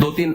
2-3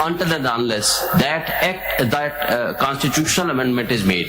until and unless that constitutional amendment is made,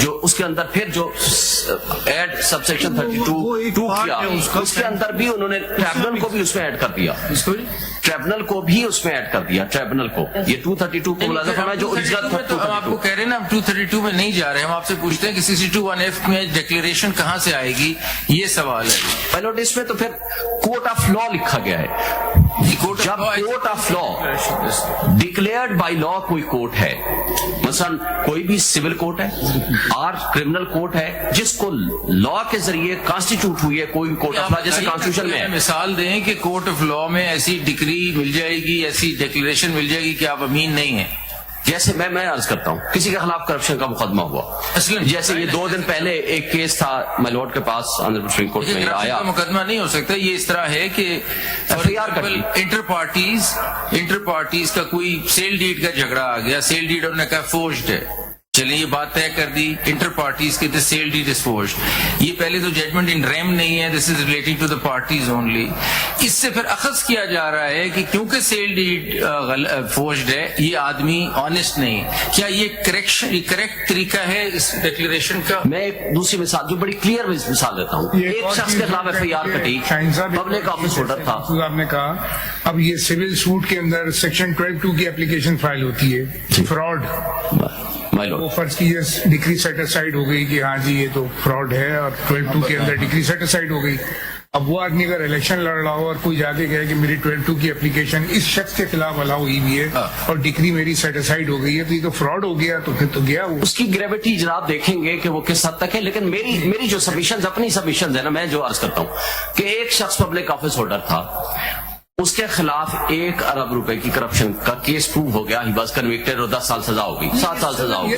جو اس کے اندر پھر جو ایڈ سب سیکشن 32 وہ ایک 2 part کیا ہے اس کا. اس کے اندر بھی انہوں نے ٹریبونل کو بھی اس میں ایڈ کر دیا, اس کو ٹریبونل کو بھی اس میں ایڈ کر دیا, ٹریبونل کو یہ 232 کو ملازم فرمایا جو اوریجنل تھا. تو ہم آپ کو کہہ رہے ہیں نا, ہم 232 میں نہیں جا رہے, ہم آپ سے پوچھتے ہیں کہ 62(1)(f) میں ڈکلیریشن کہاں سے آئے گی, یہ سوال ہے. پائلوٹ اس میں تو پھر کورٹ آف لا لکھا گیا ہے. جب court of law declared by law کوئی کورٹ ہے, مثلا کوئی بھی سول کورٹ ہے اور کرمنل کورٹ ہے جس کو لا کے ذریعے کانسٹیٹیوٹ ہوئی ہے کوئی کورٹ آف لا, جیسے کانسٹیٹیوشن میں ہے. مثال دیں کہ کورٹ آف لا میں ایسی ڈگری مل جائے گی, ایسی ڈکلیریشن مل جائے گی کہ آپ امین نہیں ہیں. جیسے میں عرض کرتا ہوں, کسی کے خلاف کرپشن کا مقدمہ ہوا, جیسے یہ 2 دن پہلے ایک کیس تھا مائی لارڈ کے پاس آنریبل سپریم کورٹ میں آیا. مقدمہ نہیں ہو سکتا, یہ اس طرح ہے کہ انٹر پارٹیز کا کوئی سیل ڈیڈ کا جھگڑا آ گیا, سیل ڈیڈ انہوں نے کہا فورجڈ ہے, چلیں یہ بات طے کر دی, انٹر پارٹیز کے سیل ڈیڈ از فورجڈ. یہ پہلے تو ججمنٹ ان ریم نہیں ہے, this is relating to the parties only. اس سے پھر اخذ کیا جا رہا ہے کہ کیونکہ سیل ڈیڈ فورجڈ ہے, یہ آدمی آنےسٹ نہیں. کیا یہ کریکٹ طریقہ ہے اس ڈکلیریشن کا؟ میں ایک دوسری مثال جو بڑی کلیئر مثال دیتا ہوں. ایک شخص کے خلاف FIR کٹی, پبلک آفس ہولڈر تھا. آپ نے کہا اب یہ سول سوٹ کے اندر سیکشن 12(2) کی اپلیکیشن فائل ہوتی ہے, فراڈ, وہ فرض کیجیے ڈگری سیٹ اسائڈ ہو گئی کہ ہاں جی یہ تو فراڈ ہے, اور 12(2) کے اندر ڈگری سیٹ اسائڈ ہو گئی. اب وہ آدمی اگر الیکشن لڑ رہا ہو اور کوئی جا کے کہے کہ میری 12(2) کی اپلیکیشن اس شخص کے خلاف الاؤ ہوئی ہوئی ہے اور ڈگری میری سیٹ اسائڈ ہو گئی ہے, تو یہ تو فراڈ ہو گیا, تو پھر تو گیا وہ. اس کی گریوٹی جناب دیکھیں گے کہ وہ کس حد تک ہے. لیکن میری جو سبمیشنز, اپنی سبمیشنز ہے نا, میں جو عرض کرتا ہوں کہ ایک شخص پبلک آفس ہولڈر تھا, اس کے خلاف 1 ارب روپے کی کرپشن کا کیس پروو ہو گیا, ہی واز کنوکٹڈ اور 10 سال سزا ہو گئی, 7 سال سزا ہو گئی.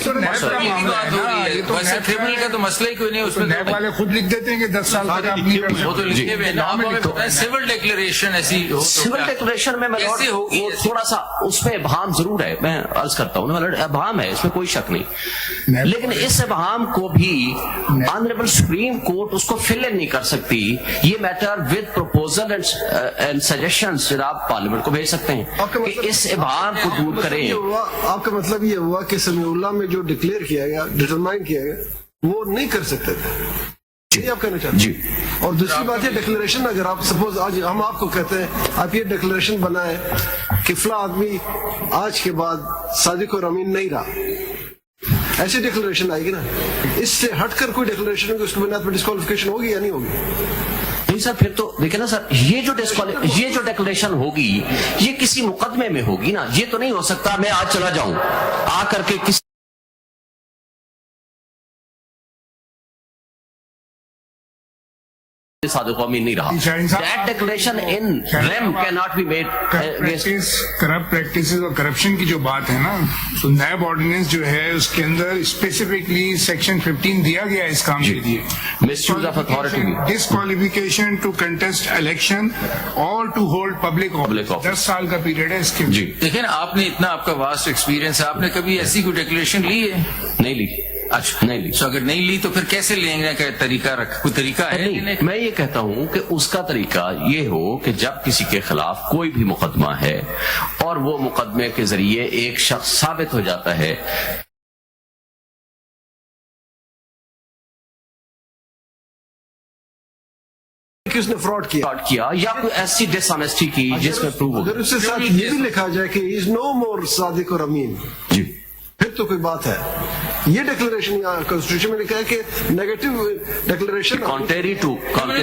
ویسے کرمنل کا تو مسئلہ ہی کوئی نہیں, اس میں نیب والے خود لکھ دیتے ہیں کہ 10 سال تک آپ نہیں کر وہ تو لکھے ہوئے ہیں. سول ڈکلیریشن ایسی سول ڈکلیریشن میں کیسے ہوگی؟ تھوڑا سا اس میں ابہام ضرور ہے, میں عرض کرتا ہوں نا, ابہام ہے, اس میں کوئی شک نہیں. لیکن اس ابہام کو بھی آنریبل سپریم کورٹ اس کو فل ان نہیں کر سکتی. یہ matter with proposal and suggestion جناب پارلیمنٹ کو بھیج سکتے ہیں کہ اس ابہام کو دور کریں. آپ کا مطلب یہ ہوا کہ سمیع اللہ میں جو ڈکلیئر کیا گیا, ڈیٹرمائن کیا گیا, وہ نہیں کر سکتے تھے, یہ آپ کہنا چاہتے ہیں؟ جی. اور دوسری بات یہ ڈکلیریشن, اگر آپ سپوز آج ہم آپ کو کہتے ہیں آپ یہ ڈکلیریشن بنائیں کہ فلاں آدمی آج کے بعد صادق اور امین نہیں رہا, ایسی ڈکلیریشن آئے گی نا, اس سے ہٹ کر کوئی ڈکلیریشن ہوگی, اس کی بنیاد پر ڈسکوالیفیکیشن ہوگی یا نہیں ہوگی؟ نہیں سر, پھر تو دیکھیں نا سر, یہ جو ڈیکلریشن ہوگی یہ کسی مقدمے میں ہوگی نا. یہ تو نہیں ہو سکتا میں آج چلا جاؤں آ کر کے کسی صادق امین نہیں رہا. That declaration in REM cannot be made. Corrupt practices اور کرپشن کی جو بات ہے نا, تو نیب آرڈیننس جو ہے اس کے اندر اسپیسیفکلی سیکشن 15 دیا گیا ہے اس کام کے لیے, Misuse of authority. Disqualification to contest election اور ٹو ہولڈ پبلک آفس, 10 سال کا پیریڈ ہے اس کے. جی دیکھیں آپ نے اتنا, آپ کا واسٹ ایکسپیرینس ہے, آپ نے کبھی ایسی کوئی ڈکلیریشن لی ہے؟ نہیں لی. اچھا نہیں لی. تو اگر نہیں لی تو پھر کیسے لیں گے؟ کہ طریقہ کوئی طریقہ ہے؟ نہیں, میں یہ کہتا ہوں کہ اس کا طریقہ یہ ہو کہ جب کسی کے خلاف کوئی بھی مقدمہ ہے اور وہ مقدمے کے ذریعے ایک شخص ثابت ہو جاتا ہے کہ اس نے فراڈ کیا یا کوئی ایسی ڈس آنیسٹی کی جس میں پروو ہو, اگر اس کے ساتھ یہ بھی لکھا جائے کہ از نو مور صادق اور امین, جی پھر تو کوئی بات ہے. یہ ڈکلیریشن کانسٹیٹیوشن میں لکھا ہے کہ negative declaration contrary to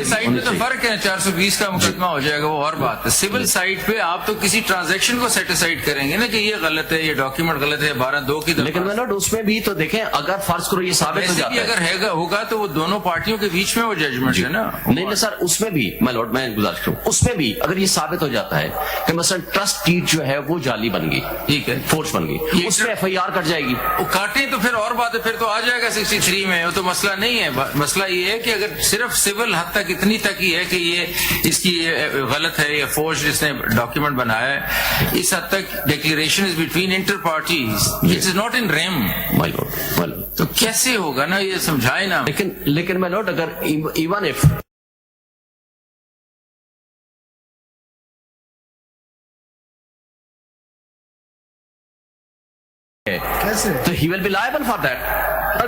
site پہ تو فرق ہے, 420 کا مقدمہ ہو جائے گا, وہ اور بات ہے. سول سائٹ پہ آپ تو کسی ٹرانزیکشن کو سیٹیسائڈ کریں گے نا کہ یہ غلط ہے, یہ ڈاکیومنٹ غلط ہے, 12(2) کی. لیکن ملوڈ اس میں بھی تو دیکھیں, اگر فرض کرو یہ ثابت ہو جاتا ہے, اگر ہوگا تو وہ دونوں پارٹیوں کے بیچ میں وہ ججمنٹ ہے نا. نہیں سر, اس میں بھی ملوڈ میں گزارش کروں, اس میں بھی اگر یہ ثابت ہو جاتا ہے کہ مثلا ٹرسٹ ڈیڈ جو ہے وہ جعلی بن گئی, ٹھیک ہے, فورج بن گئی, اس میں FIR کٹ جائے گی. کاٹیں تو پھر اور بات ہے, پھر تو آ جائے گا 63 میں, وہ تو مسئلہ نہیں ہے. مسئلہ یہ ہے کہ اگر صرف سول حد تک اتنی تک ہی ہے کہ یہ اس کی غلط ہے, یہ فورج جس نے ڈاکیومنٹ بنایا ہے, اس حد تک declaration is between inter partes, it is not in rem. تو کیسے ہوگا نا, یہ سمجھائے نا. لیکن میں نوٹ, اگر ایون اف کیسے تو he will be liable for that.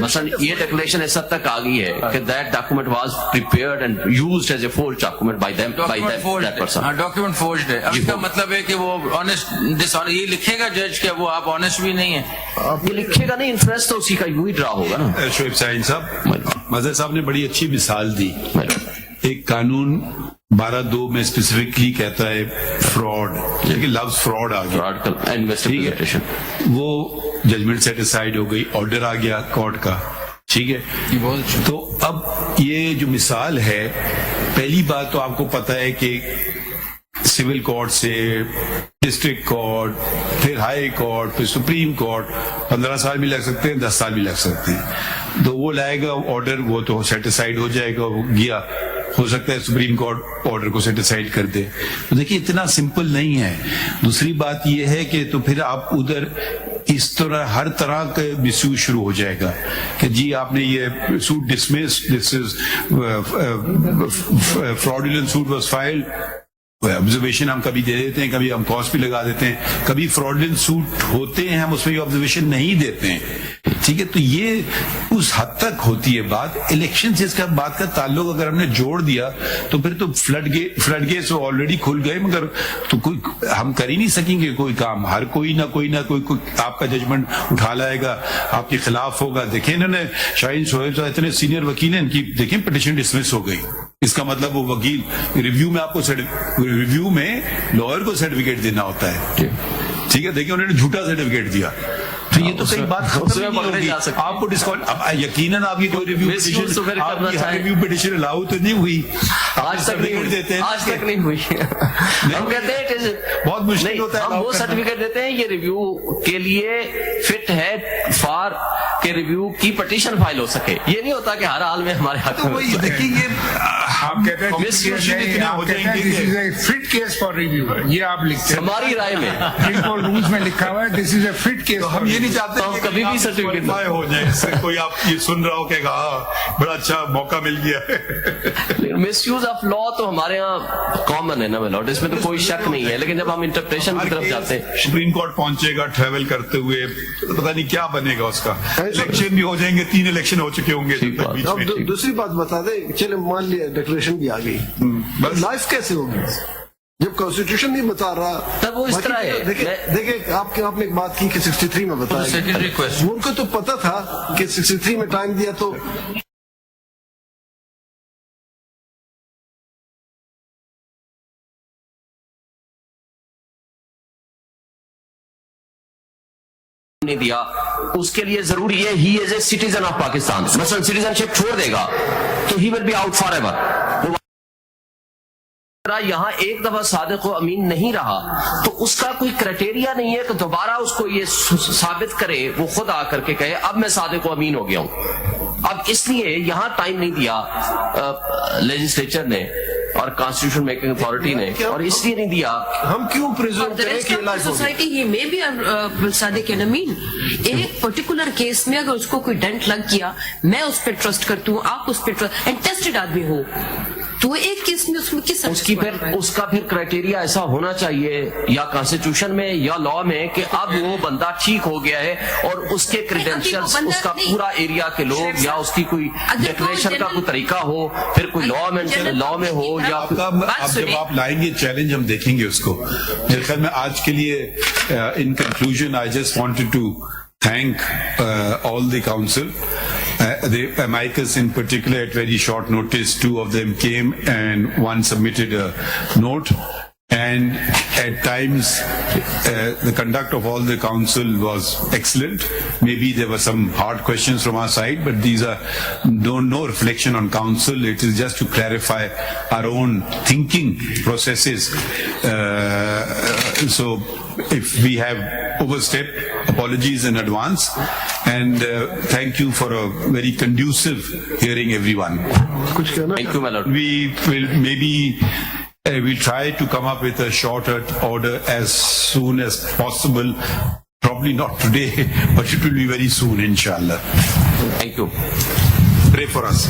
مثلا یہ ڈکلیریشن اس حد تک آ گئی ہے کہ that document was prepared and used as a forge document by them by that person. ہاں ڈاکیومنٹ فورجڈ ہے. اب اس کا مطلب ہے کہ وہ آنےسٹ یہ لکھے گا جج کہ وہ آپ آنےسٹ بھی نہیں ہیں. یہ لکھے گا نہیں, انفرنس تو اسی کا یوں ہی ڈرا ہوگا نا. شعیب سعید صاحب, مظہر صاحب نے بڑی اچھی مثال دی. ایک قانون 12(2) میں اسپیسیفکلی کہتا ہے فراڈ, لیکن لفظ فراڈ آ گیا, وہ ججمنٹ سیٹ اسائڈ ہو گئی, آرڈر آ گیا کورٹ کا, ٹھیک ہے. تو اب یہ جو مثال ہے, پہلی بات تو آپ کو پتا ہے کہ سول کورٹ سے ڈسٹرکٹ کورٹ, پھر ہائی کورٹ, پھر سپریم کورٹ 15 سال بھی لگ سکتے ہیں, 10 سال بھی لگ سکتے ہیں. تو وہ لائے گا آرڈر, وہ تو سیٹسفائڈ ہو جائے گا, وہ گیا, ہو سکتا ہے سپریم کورٹ آرڈر کو سیٹسفائڈ کر دے. تو دیکھیے اتنا سمپل نہیں ہے. دوسری بات یہ ہے کہ تو پھر آپ ادھر اس طرح ہر طرح کا مس یوز شروع ہو جائے گا کہ جی آپ نے یہ suit dismiss, this is fraudulent suit was filed. Observation ہم کبھی دے دیتے ہیں, کبھی ہم کاسٹ بھی لگا دیتے ہیں, کبھی fraudulent suit ہوتے ہیں ہم اس میں آبزرویشن نہیں دیتے ہیں, ٹھیک ہے. تو یہ اس حد تک ہوتی ہے بات. الیکشن سے اس کا بات کا تعلق اگر ہم نے جوڑ دیا تو پھر تو فلڈ گیٹس آلریڈی کھل گئے, مگر تو کوئی ہم کر ہی نہیں سکیں گے کوئی کام. ہر کوئی نہ کوئی آپ کا ججمنٹ اٹھا لائے گا, آپ کے خلاف ہوگا. دیکھیں انہوں نے شاہین شعیب صاحب اتنے سینئر وکیل ہیں, ان کی دیکھیں پٹیشن ڈسمس ہو گئی. اس کا مطلب وہ وکیل ریویو میں آپ کو ریویو میں لائر کو سرٹیفکیٹ دینا ہوتا ہے, ٹھیک ہے. دیکھیں انہوں نے جھوٹا سرٹیفکیٹ دیا, تو یہ تو کئی بات ختم نہیں ہوگی. آپ کو ڈسکاؤنٹ یقیناً آپ کی جو ریویو پٹیشن الاؤ تو نہیں ہوئی, آج تک نہیں ہوئی, آج تک نہیں ہوئی. ہم کہتے ہیں بہت مشکل ہوتا ہے, ہم وہ سرٹیفکیٹ دیتے ہیں یہ ریویو کے لیے فٹ ہے فار کہ ریویو کی پٹیشن فائل ہو سکے. یہ نہیں ہوتا کہ ہر حال میں ہمارے حق میں. دیکھیں یہ آپ کہتے ہیں فٹ کیس فار ریویو, یہ آپ لکھتے ہیں ہماری رائے میں رولز میں لکھا ہوا ہے this is a fit case. ہم یہ نہیں چاہتے ہم کبھی بھی سرٹیفکیٹ ہو جائے, اس سے کوئی آپ یہ سن رہا ہو کہ بڑا اچھا موقع مل گیا. مس یوز آف لا تو ہمارے یہاں کامن ہے نا میلوڈ, اس میں تو کوئی شک نہیں ہے. لیکن جب ہم انٹرپریشن کی طرف جاتے ہیں, سپریم کورٹ پہنچے گا ٹریول کرتے ہوئے, پتہ نہیں کیا بنے گا اس کا. الیکشن بھی ہو جائیں گے, 3 الیکشن ہو چکے ہوں گے. اب دوسری بات بتا دیں, چلے مان لیا ڈکلیریشن بھی آ گئی, لائف کیسے ہوگی جب کانسٹیٹیوشن نہیں بتا رہا؟ تب وہ اس طرح ہے. دیکھیں آپ نے ایک بات کی کہ 63 میں بتایا, ان کو تو پتا تھا کہ 63 میں ٹائم دیا تو نہیں دیا. اس کے لیے ضروری ہے he is a citizen of Pakistan. مثلا سٹیزن شپ چھوڑ دے گا تو he will be out forever. یہاں ایک دفعہ صادق و امین نہیں رہا تو اس کا کوئی کرائٹیریا نہیں ہے کہ دوبارہ اس کو یہ ثابت کرے, وہ خود آ کر کے کہے اب میں صادق و امین ہو گیا ہوں. اب اس لیے یہاں ٹائم نہیں دیا لیجسلیچر نے اور کانسٹیٹیوشن میکنگ اتھارٹی نے, اور اس لیے نہیں دیا. ہم کیوں پریزیوم کریں کہ لائف سوسائٹی ہی میں بھی صادق امین ایک پرٹیکولر کیس میں اگر اس کو کوئی ڈنٹ لگ گیا, میں اس پہ ٹرسٹ کرتی ہوں, آپ اس پہ ٹرسٹ, اینڈ ٹیسٹڈ آدمی ہو, تو وہ ایک کیس میں اس میں کس اس کا پھر کرائٹیریا ایسا ہونا چاہیے یا کانسٹیٹیوشن میں یا لا میں کہ اب وہ بندہ ٹھیک ہو گیا ہے اور اس کے کریڈینشیلز, اس کا پورا ایریا کے لوگ, یا اس کی کوئی ڈیکلیریشن کا کوئی طریقہ ہو, پھر کوئی لا میں ہو, یا جب آپ لائیں گے چیلنج ہم دیکھیں گے اس کو. میرے خیال میں آج کے لیے in conclusion I just wanted to thank all the council, the amicus in particular. At very short notice 2 of them came and one submitted a note, and at times the conduct of all the council was excellent. Maybe there were some hard questions from our side, but these are no reflection on council. It is just to clarify our own thinking processes. So if we have overstepped, apologies in advance, and thank you for a very conducive hearing, everyone. thank you my lord. We will maybe we'll try to come up with a shorter order as soon as possible. Probably not today, but it will be very soon, inshallah. Thank you. Pray for us.